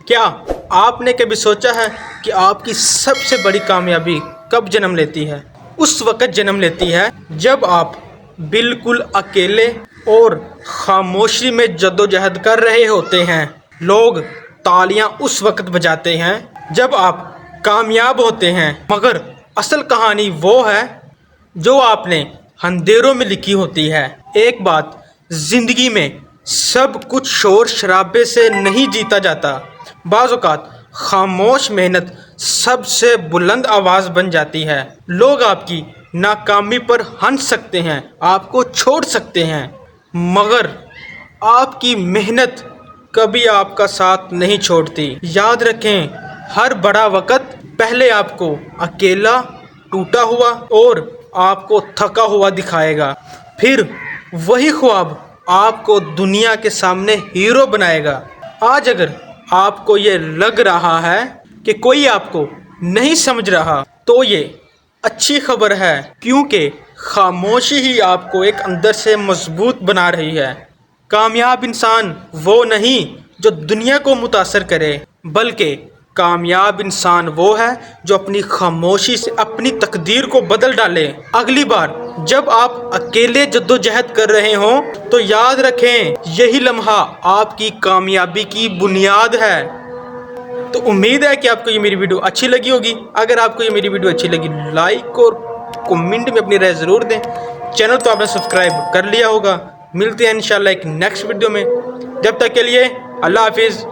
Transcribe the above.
کیا آپ نے کبھی سوچا ہے کہ آپ کی سب سے بڑی کامیابی کب جنم لیتی ہے؟ اس وقت جنم لیتی ہے جب آپ بالکل اکیلے اور خاموشی میں جدوجہد کر رہے ہوتے ہیں۔ لوگ تالیاں اس وقت بجاتے ہیں جب آپ کامیاب ہوتے ہیں، مگر اصل کہانی وہ ہے جو آپ نے اندھیروں میں لکھی ہوتی ہے۔ ایک بات، زندگی میں سب کچھ شور شرابے سے نہیں جیتا جاتا۔ بعض اوقات خاموش محنت سب سے بلند آواز بن جاتی ہے۔ لوگ آپ کی ناکامی پر ہنس سکتے ہیں، آپ کو چھوڑ سکتے ہیں، مگر آپ کی محنت کبھی آپ کا ساتھ نہیں چھوڑتی۔ یاد رکھیں، ہر بڑا وقت پہلے آپ کو اکیلا، ٹوٹا ہوا اور آپ کو تھکا ہوا دکھائے گا، پھر وہی خواب آپ کو دنیا کے سامنے ہیرو بنائے گا۔ آج اگر آپ کو یہ لگ رہا ہے کہ کوئی آپ کو نہیں سمجھ رہا تو یہ اچھی خبر ہے، کیونکہ خاموشی ہی آپ کو ایک اندر سے مضبوط بنا رہی ہے۔ کامیاب انسان وہ نہیں جو دنیا کو متاثر کرے، بلکہ کامیاب انسان وہ ہے جو اپنی خاموشی سے اپنی تقدیر کو بدل ڈالے۔ اگلی بار جب آپ اکیلے جدوجہد کر رہے ہوں تو یاد رکھیں، یہی لمحہ آپ کی کامیابی کی بنیاد ہے۔ تو امید ہے کہ آپ کو یہ میری ویڈیو اچھی لگی ہوگی۔ اگر آپ کو یہ میری ویڈیو اچھی لگی، لائک اور کمنٹ میں اپنی رائے ضرور دیں۔ چینل تو آپ نے سبسکرائب کر لیا ہوگا۔ ملتے ہیں انشاءاللہ ایک نیکسٹ ویڈیو میں، جب تک کے لیے اللہ حافظ۔